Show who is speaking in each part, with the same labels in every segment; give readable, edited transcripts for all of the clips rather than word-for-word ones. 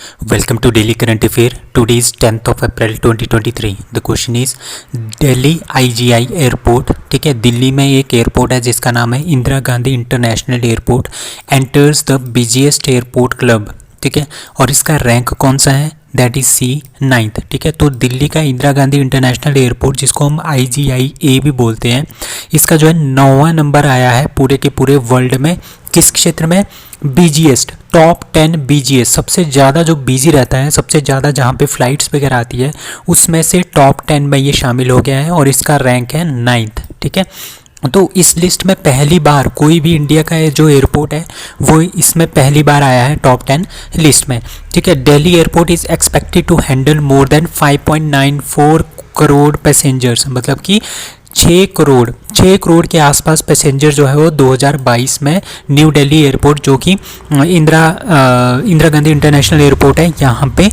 Speaker 1: Welcome to Daily Current Affair. Today is 10th of April 2023. The question is Delhi IGI airport, ठीक है, दिल्ली में एक airport है जिसका नाम है Indira Gandhi international airport, enters the busiest airport club, ठीक है, और इसका रैंक कौन सा है? दैट इज C 9th, ठीक है। तो दिल्ली का इंदिरा गांधी इंटरनेशनल एयरपोर्ट, जिसको हम IGIA भी बोलते हैं, इसका जो है 9वां नंबर आया है पूरे के पूरे वर्ल्ड में। किस क्षेत्र में? बिजीएस्ट, टॉप 10 बिजीएस्ट, सबसे ज़्यादा जो बिजी रहता है, सबसे ज़्यादा जहाँ पे फ्लाइट्स वगैरह आती है, उसमें से टॉप 10 में ये शामिल हो गया है और इसका रैंक है 9th, ठीक है। तो इस लिस्ट में पहली बार कोई भी इंडिया का जो एयरपोर्ट है वो इसमें पहली बार आया है टॉप 10 लिस्ट में, ठीक है। Delhi airport is expected to handle more than 5.94 crore passengers, मतलब कि 6 करोड़ के आसपास पैसेंजर जो है वो 2022 में न्यू दिल्ली एयरपोर्ट, जो कि इंदिरा गांधी इंटरनेशनल एयरपोर्ट है, यहाँ पे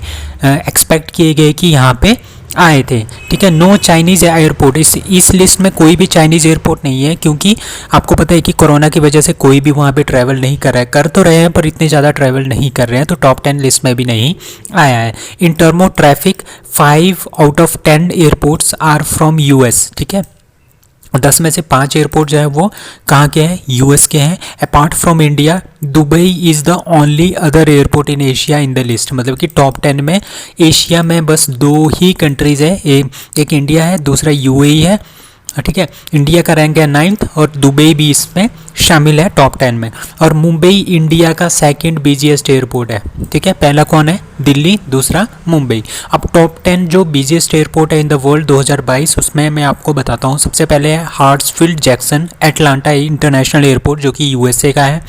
Speaker 1: एक्सपेक्ट किए गए कि यहाँ पे आए थे, ठीक है। नो चाइनीज़ एयरपोर्ट, इस लिस्ट में कोई भी चाइनीज़ एयरपोर्ट नहीं है, क्योंकि आपको पता है कि कोरोना की वजह से कोई भी वहाँ पे ट्रैवल नहीं कर रहा है, कर तो रहे हैं पर इतने ज़्यादा ट्रैवल नहीं कर रहे हैं, तो टॉप 10 लिस्ट में भी नहीं आया है। In term of traffic 5 out of 10 airports are from US, ठीक है। 10 में से 5 एयरपोर्ट जो है वो कहाँ के हैं? US के हैं। Apart from India, Dubai is the only other airport in Asia in the list, मतलब कि टॉप 10 में एशिया में बस 2 ही कंट्रीज़ है, एक इंडिया है, दूसरा UAE है, ठीक है। इंडिया का रैंक है 9th और दुबई भी इसमें शामिल है टॉप 10 में। और मुंबई इंडिया का सेकंड बिजीएस्ट एयरपोर्ट है, ठीक है। पहला कौन है? दिल्ली, दूसरा मुंबई। अब टॉप 10 जो बिजीएस्ट एयरपोर्ट है इन द वर्ल्ड 2022, उसमें मैं आपको बताता हूँ। सबसे पहले है हार्ट्सफील्ड जैक्सन एटलांटा इंटरनेशनल एयरपोर्ट, जो कि USA का है।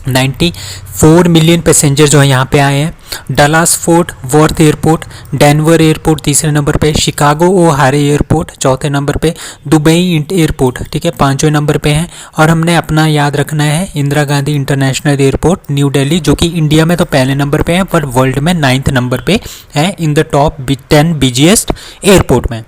Speaker 1: 94 मिलियन पैसेंजर जो है यहाँ पे आए हैं। Dallas fort worth airport, Denver airport तीसरे नंबर पे, शिकागो ओहारे एयरपोर्ट चौथे नंबर पे, दुबई एयरपोर्ट, ठीक है, 5वें नंबर पे है। और हमने अपना याद रखना है Indira Gandhi international airport new Delhi, जो कि इंडिया में तो पहले नंबर पे है पर वर्ल्ड में 9th नंबर पे है in the top 10 busiest airport में।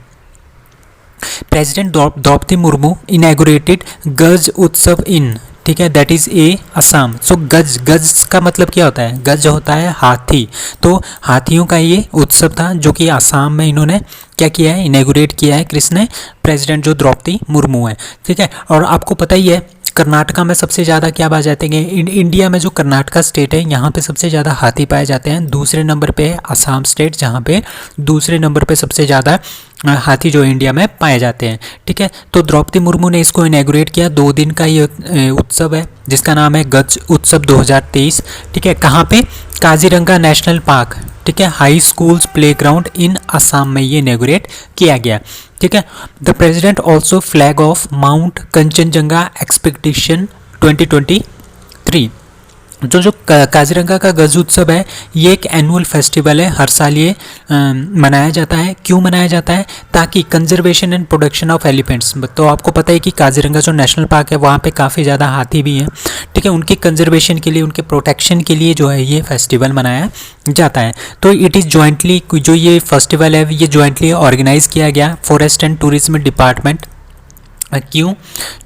Speaker 1: प्रेसिडेंट द्रौपदी मुर्मू इनैगोरेटेड गज उत्सव इन, ठीक है, दैट इज़ असम। सो गज का मतलब क्या होता है? गज होता है हाथी, तो हाथियों का ये उत्सव था जो कि असम में इन्होंने क्या किया है? इनैगोरेट किया है। किसने? प्रेसिडेंट जो द्रौपदी मुर्मू है, ठीक है। और आपको पता ही है कर्नाटका में सबसे ज़्यादा क्या पाए जाते हैं? इंडिया में जो कर्नाटका स्टेट है यहाँ पे सबसे ज़्यादा हाथी पाए जाते हैं। दूसरे नंबर पे है असम स्टेट, जहाँ पे दूसरे नंबर पे सबसे ज़्यादा हाथी जो इंडिया में पाए जाते हैं, ठीक है। तो द्रौपदी मुर्मू ने इसको इनैगोरेट किया। 2 दिन का ये उत्सव है जिसका नाम है गज उत्सव 2023, ठीक है। कहाँ पे? काजीरंगा नेशनल पार्क, ठीक है, हाई स्कूल्स प्लेग्राउंड इन असम में ये इनैगोरेट किया गया, ठीक है। The president also flag of mount Kanchenjunga expectation 2023। जो काजीरंगा का गज उत्सव है ये एक एनुअल फेस्टिवल है, हर साल ये मनाया जाता है। क्यों मनाया जाता है? ताकि conservation and production of elephants, तो आपको पता है कि काजीरंगा जो नेशनल पार्क है वहाँ पे काफ़ी ज़्यादा हाथी भी हैं, ठीक है, उनके कंजर्वेशन के लिए, उनके प्रोटेक्शन के लिए जो है ये फेस्टिवल मनाया जाता है। तो इट इज़ जॉइंटली, जो ये फेस्टिवल है ये जॉइंटली ऑर्गेनाइज किया गया फॉरेस्ट एंड टूरिज्म डिपार्टमेंट। क्यों?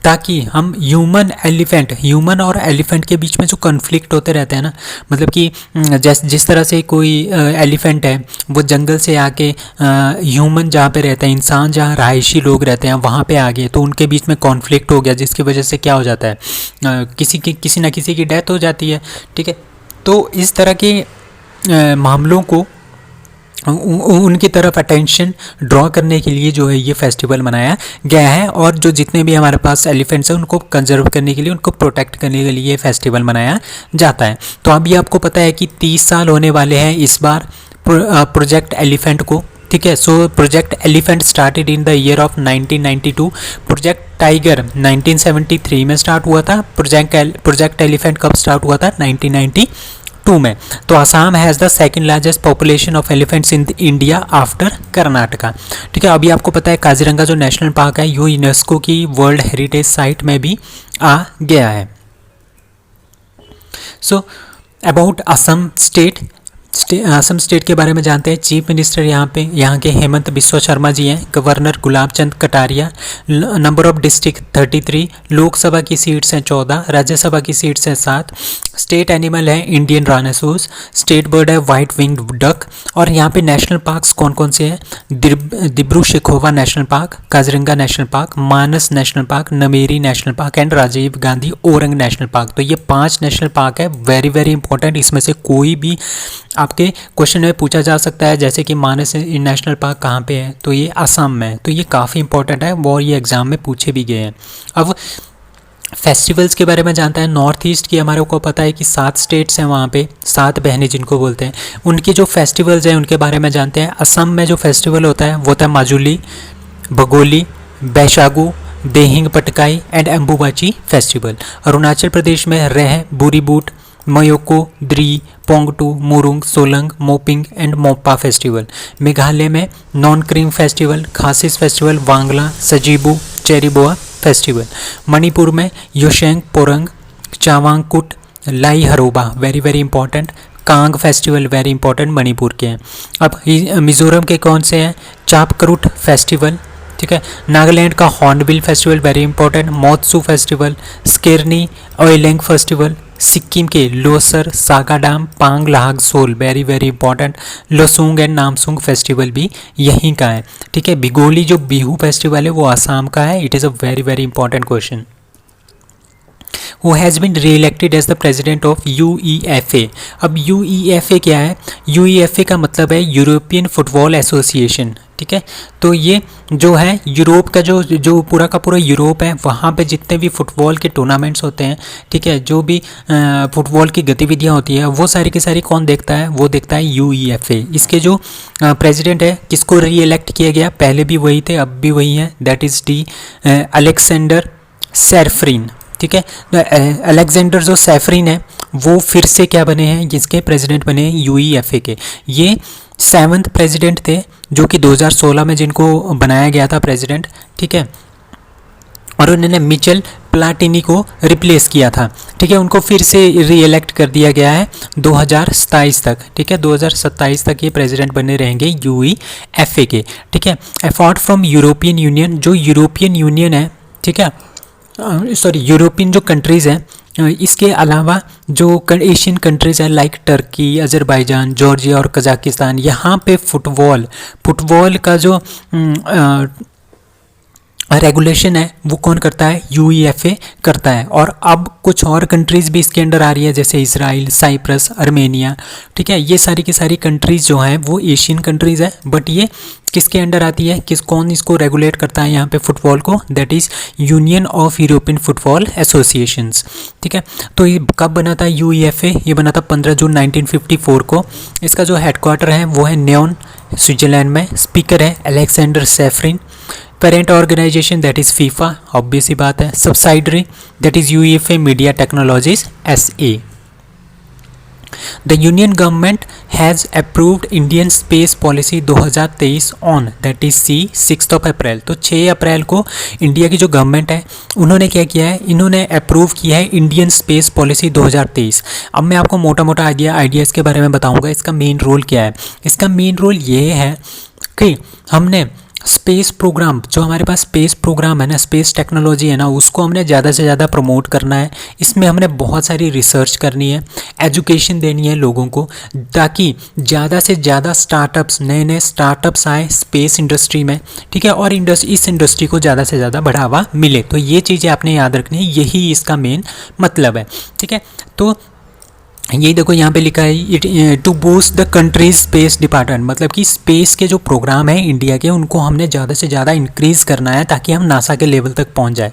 Speaker 1: ताकि हम ह्यूमन और एलिफेंट के बीच में जो कॉन्फ्लिक्ट होते रहते हैं ना, मतलब कि जिस तरह से कोई एलिफेंट है वो जंगल से आके ह्यूमन जहाँ पे रहते हैं, इंसान जहाँ रहायशी लोग रहते हैं वहाँ पे आ गए, तो उनके बीच में कॉन्फ्लिक्ट हो गया, जिसकी वजह से क्या हो जाता है? किसी ना किसी की डेथ हो जाती है, ठीक है। तो इस तरह के मामलों को उनकी तरफ अटेंशन ड्रॉ करने के लिए जो है ये फेस्टिवल मनाया गया है। और जो जितने भी हमारे पास एलिफेंट्स हैं उनको कंजर्व करने के लिए, उनको प्रोटेक्ट करने के लिए ये फेस्टिवल मनाया जाता है। तो अभी आपको पता है कि 30 साल होने वाले हैं इस बार प्रोजेक्ट एलिफेंट को, ठीक है। So project elephant started in the year of 1992। Project tiger 1973 में स्टार्ट हुआ था। प्रोजेक्ट एलिफेंट कब स्टार्ट हुआ था? 1992 में। तो Assam has the second largest population of elephants in India after Karnataka, ठीक है। अभी आपको पता है काजीरंगा जो नेशनल पार्क है ये यूनेस्को की वर्ल्ड हेरिटेज साइट में भी आ गया है। So about Assam state, Assam state के बारे में जानते हैं। चीफ मिनिस्टर यहाँ के हेमंत बिस्वा शर्मा जी हैं। Governor Gulab Chand Kataria. Number of district 33। Lok Sabha की सीट्स हैं 14। राज्यसभा की सीट्स हैं 7। स्टेट एनिमल है इंडियन राइनोसोरस। स्टेट बर्ड है वाइट विंग्ड डक। और यहाँ पे नेशनल पार्क्स कौन कौन से हैं? Dibru Saikhowa national park, Kaziranga national park, Manas national park, Nameri national park and Rajiv Gandhi Orang national park. तो ये 5 नेशनल पार्क है, वेरी वेरी इंपॉर्टेंट। इसमें से कोई भी आपके क्वेश्चन में पूछा जा सकता है, जैसे कि मानस नेशनल पार्क कहाँ पे है, तो ये असम में है। तो ये काफ़ी इंपॉर्टेंट है और ये एग्जाम में पूछे भी गए हैं। अब फेस्टिवल्स के बारे में जानता है। नॉर्थ ईस्ट की हमारे को पता है कि 7 स्टेट्स हैं, वहाँ पे 7 बहनें जिनको बोलते हैं, उनकी जो फेस्टिवल्स हैं उनके बारे में जानते हैं। असम में जो फेस्टिवल होता है वो होता है माजुली, भगोली, बैशागु, देहिंग पटकाई एंड अम्बुबाची फेस्टिवल। अरुणाचल प्रदेश में रह, बुरीबूट, मयोको, द्री, पोंगटू, मुरुंग, सोलंग, मोपिंग एंड मोपा फेस्टिवल। मेघालय में Nongkrem festival, Khasis festival, Wangala, Sajibu, Cheiraoba festival. Manipur में Yaoshang Porang, Chavangkut, Lai Haraoba, very very important. Kang festival very important, Manipur के हैं। अब मिजोरम के कौन से हैं? चापकरुट फेस्टिवल, ठीक है। नागालैंड का hornbill festival very important. Moatsu festival, Sekrenyi Aoleang festival. Sikkim के Losar, Saga Dawa, Pang Lhabsol, very very important. Losoong and Namsoong festival भी यहीं का है, ठीक है। बिगोली जो बिहू फेस्टिवल है वो आसाम का है। It is a very very important question. Who has been re-elected as the president of UEFA? अब UEFA क्या है? UEFA का मतलब है यूरोपियन फुटबॉल एसोसिएशन, ठीक है। तो ये जो है यूरोप का जो पूरा का पूरा यूरोप है, वहाँ पे जितने भी फुटबॉल के टूर्नामेंट्स होते हैं, ठीक है, जो भी फुटबॉल की गतिविधियाँ होती है वो सारी की सारी कौन देखता है? वो देखता है UEFA। इसके जो प्रेसिडेंट है, किसको री इलेक्ट किया गया? पहले भी वही थे, अब भी वही है, दैट इज़ अलेक्जेंडर सैफरिन, ठीक है। तो अलेक्जेंडर जो सैफरिन है वो फिर से क्या बने हैं? जिसके प्रेसिडेंट बने हैं UEFA के। ये 7th प्रेसिडेंट थे जो कि 2016 में जिनको बनाया गया था प्रेसिडेंट, ठीक है। और उन्होंने मिचेल प्लाटिनी को रिप्लेस किया था, ठीक है। उनको फिर से री इलेक्ट कर दिया गया है 2027 तक, ठीक है। 2027 तक ये प्रेसिडेंट बने रहेंगे UEFA के, ठीक है। अपार्ट फ्रॉम यूरोपियन यूनियन, जो यूरोपियन यूनियन है, ठीक है, सॉरी यूरोपियन जो कंट्रीज़ हैं, इसके अलावा जो एशियन कंट्रीज़ हैं लाइक टर्की, अज़रबैजान, जॉर्जिया और कजाकिस्तान, यहाँ पे फुटबॉल का जो रेगुलेशन है वो कौन करता है? UEFA करता है। और अब कुछ और कंट्रीज़ भी इसके अंडर आ रही है, जैसे इसराइल, साइप्रस, अर्मेनिया, ठीक है। ये सारी की सारी कंट्रीज़ जो हैं वो एशियन कंट्रीज़ है, बट ये किसके अंडर आती है? कौन इसको रेगुलेट करता है यहाँ पे फुटबॉल को? That is union of European football associations, ठीक है। तो ये कब बना था UEFA? ये बना था 15 जून 1954 को। इसका जो हेडक्वार्टर है वो है न्योन, स्विट्जरलैंड में। स्पीकर है Aleksander Ceferin. Parent organization that is FIFA, obvious ही बात है। Subsidiary that is UEFA media technologies SA। The union government has approved Indian space policy 2023 on that is 6 April. तो 6 अप्रैल को इंडिया की जो government है उन्होंने क्या किया है? इन्होंने अप्रूव किया है इंडियन स्पेस पॉलिसी 2023। अब मैं आपको मोटा मोटा आइडियाज़ के बारे में बताऊंगा। इसका मेन रोल क्या है? इसका मेन रोल ये है कि हमने स्पेस प्रोग्राम, जो हमारे पास स्पेस प्रोग्राम है ना, स्पेस टेक्नोलॉजी है ना, उसको हमने ज़्यादा से ज़्यादा प्रमोट करना है। इसमें हमने बहुत सारी रिसर्च करनी है, एजुकेशन देनी है लोगों को, ताकि ज़्यादा से ज़्यादा स्टार्टअप्स, नए नए स्टार्टअप्स आए स्पेस इंडस्ट्री में, ठीक है। और इस इंडस्ट्री को ज़्यादा से ज़्यादा बढ़ावा मिले। तो ये चीज़ें आपने याद रखनी है, यही इसका मेन मतलब है, ठीक है। तो ये देखो यहाँ पे लिखा है to boost the country's space department, मतलब कि स्पेस के जो प्रोग्राम है इंडिया के उनको हमने ज़्यादा से ज़्यादा इंक्रीज़ करना है ताकि हम नासा के लेवल तक पहुँच जाए,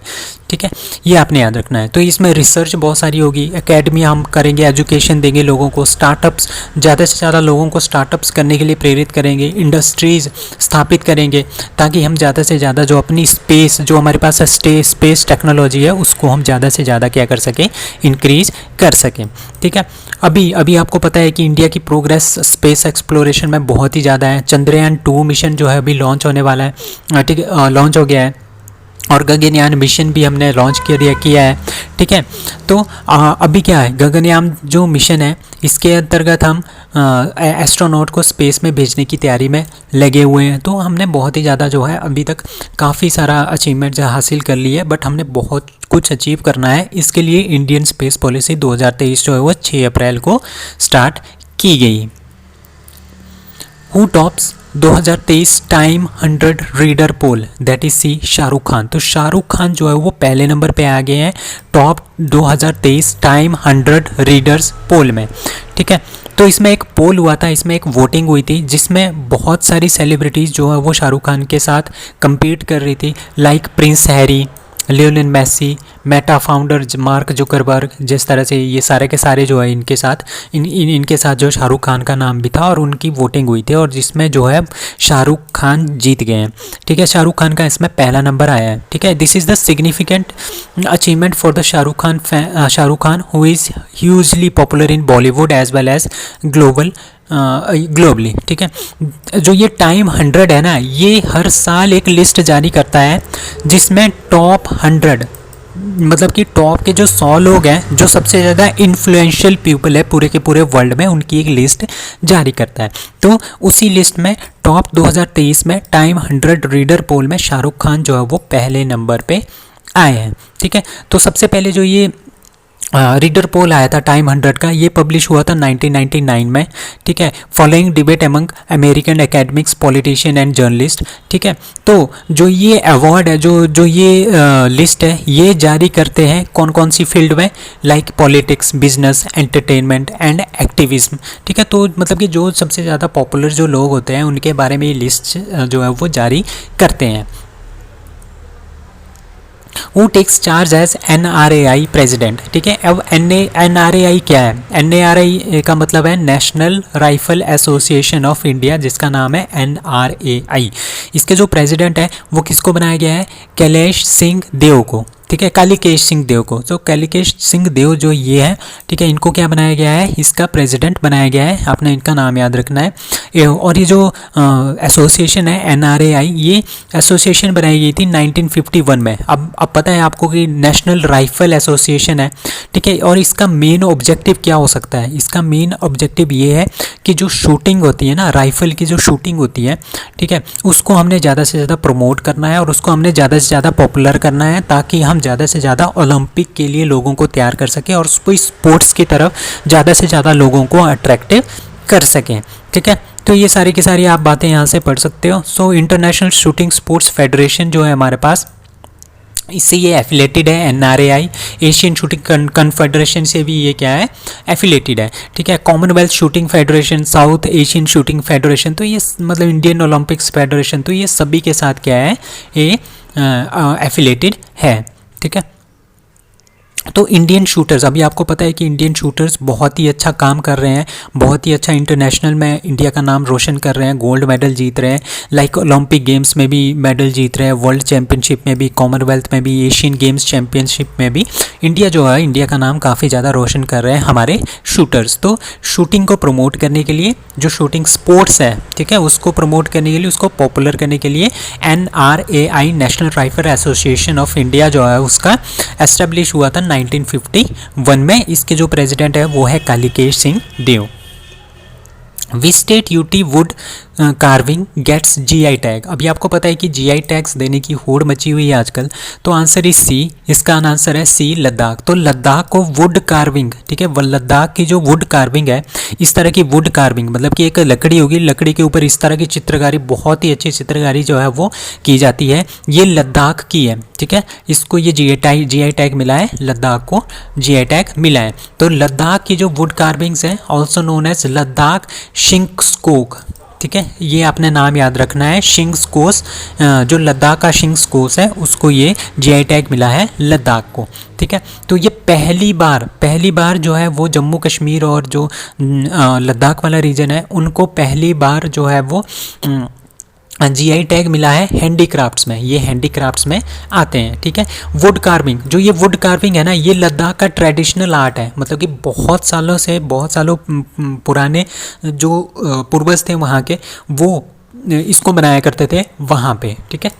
Speaker 1: ठीक है। ये आपने याद रखना है। तो इसमें रिसर्च बहुत सारी होगी, एकेडमी हम करेंगे, एजुकेशन देंगे लोगों को, स्टार्टअप्स ज़्यादा से ज़्यादा लोगों को स्टार्टअप्स करने के लिए प्रेरित करेंगे, इंडस्ट्रीज़ स्थापित करेंगे ताकि हम ज़्यादा से ज़्यादा जो अपनी स्पेस, जो हमारे पास स्पेस टेक्नोलॉजी है उसको हम ज़्यादा से ज़्यादा क्या कर सकें? इंक्रीज़ कर सकें, ठीक है। अभी आपको पता है कि इंडिया की प्रोग्रेस स्पेस एक्सप्लोरेशन में बहुत ही ज़्यादा है। चंद्रयान 2 मिशन जो है अभी लॉन्च होने वाला है, ठीक है, लॉन्च हो गया है। और गगनयान मिशन भी हमने लॉन्च किया है, ठीक है। तो अभी क्या है, गगनयान जो मिशन है इसके अंतर्गत हम एस्ट्रोनॉट को स्पेस में भेजने की तैयारी में लगे हुए हैं। तो हमने बहुत ही ज़्यादा जो है अभी तक काफ़ी सारा अचीवमेंट हासिल कर ली है, बट हमने बहुत कुछ अचीव करना है। इसके लिए इंडियन स्पेस पॉलिसी 2023 जो है वो 6 अप्रैल को स्टार्ट की गई। Who tops 2023 Time 100 reader poll, that is see Shahrukh Khan. तो शाहरुख खान जो है वो पहले नंबर पे आ गए हैं टॉप 2023 टाइम 100 रीडर्स पोल में, ठीक है। तो इसमें एक पोल हुआ था, इसमें एक वोटिंग हुई थी जिसमें बहुत सारी सेलिब्रिटीज़ जो है वो शाहरुख खान के साथ compete कर रही थी, like Prince Harry, Lionel Messi, Meta founder Mark Zuckerberg, जिस तरह से ये सारे के सारे जो है इनके साथ इनके साथ जो शाहरुख खान का नाम भी था और उनकी वोटिंग हुई थी, और जिसमें जो है शाहरुख खान जीत गए हैं, ठीक है। शाहरुख खान का इसमें पहला नंबर आया है, ठीक है। This is the significant achievement for the Shahrukh Khan who is hugely popular in Bollywood as well as globally, ठीक है। जो ये टाइम 100 है ना, ये हर साल एक लिस्ट जारी करता है जिसमें टॉप 100 मतलब कि टॉप के जो 100 लोग हैं जो सबसे ज़्यादा इन्फ्लुएंशियल पीपल है पूरे के पूरे वर्ल्ड में, उनकी एक लिस्ट जारी करता है। तो उसी लिस्ट में टॉप 2023 में टाइम 100 रीडर पोल में शाहरुख खान जो है वो पहले नंबर पे आए हैं, ठीक है। तो सबसे पहले जो ये रीडर पोल आया था टाइम 100 का, ये पब्लिश हुआ था 1999 में, ठीक है। Following debate among American academics, politician and journalist, ठीक है। तो जो ये अवार्ड है, जो ये लिस्ट है, ये जारी करते हैं कौन कौन सी फील्ड में, like politics, business, entertainment and activism, ठीक है। तो मतलब कि जो सबसे ज़्यादा पॉपुलर जो लोग होते हैं उनके बारे में ये लिस्ट जो है वो जारी करते हैं। Who takes charge as NRAI president, ठीक है। अब NRAI क्या है? NRAI का मतलब है national rifle association of India, जिसका नाम है NRAI। इसके जो प्रेसिडेंट है वो किसको बनाया गया है? कैलेश सिंह देव को, ठीक है, कालिकेश सिंह देव को। तो कालिकेश सिंह देव जो ये है, ठीक है, इनको क्या बनाया गया है? इसका प्रेसिडेंट बनाया गया है, आपने इनका नाम याद रखना है। और ये जो एसोसिएशन है NRAI, ये एसोसिएशन बनाई गई थी 1951 में। अब पता है आपको कि नेशनल राइफल एसोसिएशन है, ठीक है। और इसका मेन ऑब्जेक्टिव क्या हो सकता है? इसका मेन ऑब्जेक्टिव ये है कि जो शूटिंग होती है ना, राइफल की जो शूटिंग होती है, ठीक है, उसको हमने ज़्यादा से ज़्यादा प्रमोट करना है और उसको हमने ज़्यादा से ज़्यादा पॉपुलर करना है, ताकि हम ज़्यादा से ज़्यादा ओलंपिक के लिए लोगों को तैयार कर सकें और स्पोर्ट्स की तरफ ज़्यादा से ज़्यादा लोगों को अट्रैक्टिव कर सकें, ठीक है। तो ये सारी की सारी आप बातें यहाँ से पढ़ सकते हो। So international shooting sports federation जो है हमारे पास, इससे ये एफिलेटेड है NRAI। एशियन शूटिंग कन्फेडरेशन से भी ये क्या है? एफिलेटेड है, ठीक है। Commonwealth shooting federation, south Asian shooting federation, तो ये मतलब इंडियन ओलंपिक्स फेडरेशन, तो ये सभी के साथ क्या है? ये एफिलेटेड है, ठीक है। तो इंडियन शूटर्स, अभी आपको पता है कि इंडियन शूटर्स बहुत ही अच्छा काम कर रहे हैं, बहुत ही अच्छा इंटरनेशनल में इंडिया का नाम रोशन कर रहे हैं, गोल्ड मेडल जीत रहे हैं, लाइक ओलंपिक गेम्स में भी मेडल जीत रहे हैं, वर्ल्ड चैम्पियनशिप में भी, कॉमनवेल्थ में भी, एशियन गेम्स चैम्पियनशिप में भी इंडिया जो है, इंडिया का नाम काफ़ी ज़्यादा रोशन कर रहे हैं हमारे शूटर्स। तो शूटिंग को प्रमोट करने के लिए, जो शूटिंग स्पोर्ट्स है, ठीक है, उसको प्रमोट करने के लिए, उसको पॉपुलर करने के लिए NRAI national rifle association of India जो है उसका एस्टेब्लिश हुआ था 1951 में। इसके जो प्रेसिडेंट है वो है Kalikesh Singh Deo. Which state UT wood carving gates GI टैग? अभी आपको पता है कि GI टैग्स देने की होड़ मची हुई है आजकल, तो आंसर इज सी, इसका आंसर है सी, लद्दाख। तो लद्दाख को वुड कार्विंग, ठीक है, लद्दाख की जो वुड कार्विंग है, इस तरह की वुड कार्विंग मतलब कि एक लकड़ी होगी, लकड़ी के ऊपर इस तरह की चित्रकारी, बहुत ही अच्छी चित्रकारी जो है वो की जाती है, ये लद्दाख की है, ठीक है। इसको ये GI टैग मिला है, लद्दाख को GI टैग मिला है। तो लद्दाख की जो वुड कार्विंग्स हैं, ऑल्सो नोन एज लद्दाख शिंक्सकोक, ठीक है, ये आपने नाम याद रखना है, शिंक्सकोस। जो लद्दाख का शिंक्सकोस है उसको ये GI टैग मिला है लद्दाख को, ठीक है। तो ये पहली बार जो है वो जम्मू कश्मीर और जो लद्दाख वाला रीजन है उनको पहली बार जो है वो GI टैग मिला है हैंडीक्राफ्ट्स में, ये हैंडीक्राफ्ट्स में आते हैं, ठीक है। वुड कार्विंग, जो ये वुड कार्विंग है ना, ये लद्दाख का ट्रेडिशनल आर्ट है, मतलब कि बहुत सालों पुराने जो पूर्वज थे वहाँ के, वो इसको बनाया करते थे वहाँ पे, ठीक है।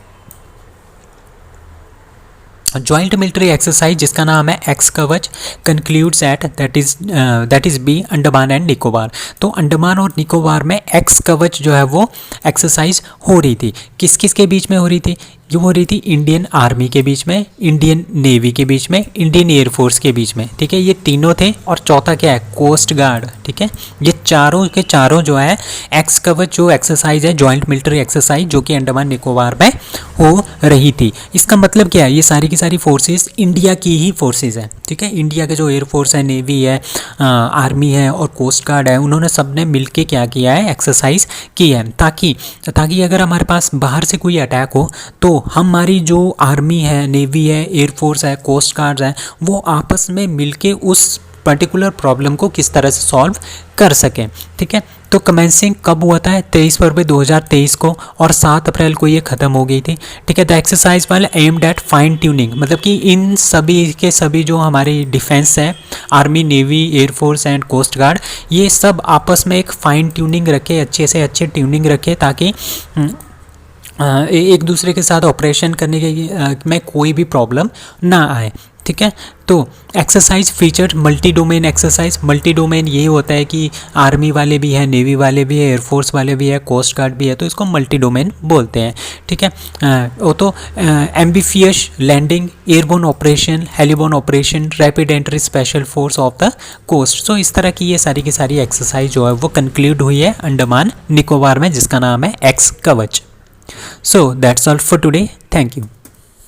Speaker 1: जॉइंट मिलिट्री एक्सरसाइज जिसका नाम है ex Kavach concludes at that is B Andaman and Nicobar. तो अंडमान और निकोबार में एक्स कवच जो है वो एक्सरसाइज हो रही थी। किस किस के बीच में हो रही थी? ये हो रही थी इंडियन आर्मी के बीच में, इंडियन नेवी के बीच में, इंडियन एयरफोर्स के बीच में, ठीक है। ये तीनों थे और चौथा क्या है? कोस्ट गार्ड, ठीक है। ये चारों के चारों जो है एक्स कवच जो एक्सरसाइज है, जॉइंट मिलिट्री एक्सरसाइज जो कि अंडमान निकोबार में हो रही थी। इसका मतलब क्या है? ये सारी की सारी फोर्सेस इंडिया की ही फोर्सेस हैं, ठीक है। इंडिया के जो एयरफोर्स है, नेवी है, आर्मी है और कोस्ट गार्ड है, उन्होंने सबने मिलके क्या किया है? एक्सरसाइज की है, ताकि अगर हमारे पास बाहर से कोई अटैक हो तो हमारी जो आर्मी है, नेवी है, एयरफोर्स है, कोस्ट गार्ड्स है, वो आपस में मिलके उस पर्टिकुलर प्रॉब्लम को किस तरह से सॉल्व कर सकें, ठीक है। तो कमेंसिंग कब हुआ था? 23 फरवरी 2023 को और 7 अप्रैल को ये ख़त्म हो गई थी, ठीक है। द एक्सरसाइज वाले एम्ड एट फाइन ट्यूनिंग, मतलब कि इन सभी के सभी जो हमारी डिफेंस है, army, navy, air force and coast guard, ये सब आपस में एक फाइन ट्यूनिंग रखे, अच्छे से अच्छे ट्यूनिंग रखे, ताकि एक दूसरे के साथ ऑपरेशन करने के में कोई भी प्रॉब्लम ना आए, ठीक है। तो exercise feature multi domain exercise. Multi domain ये होता है कि आर्मी वाले भी हैं, नेवी वाले भी है, एयरफोर्स वाले भी है, कोस्ट गार्ड भी है, तो इसको मल्टी डोमेन बोलते हैं, ठीक है। वो तो amphibious landing, airborne operation, heliborne operation, rapid entry special force of the coast. So इस तरह की ये सारी की सारी एक्सरसाइज जो है वो कंक्लूड हुई है अंडमान निकोबार में, जिसका नाम है एक्स कवच। So that's all for today. Thank you.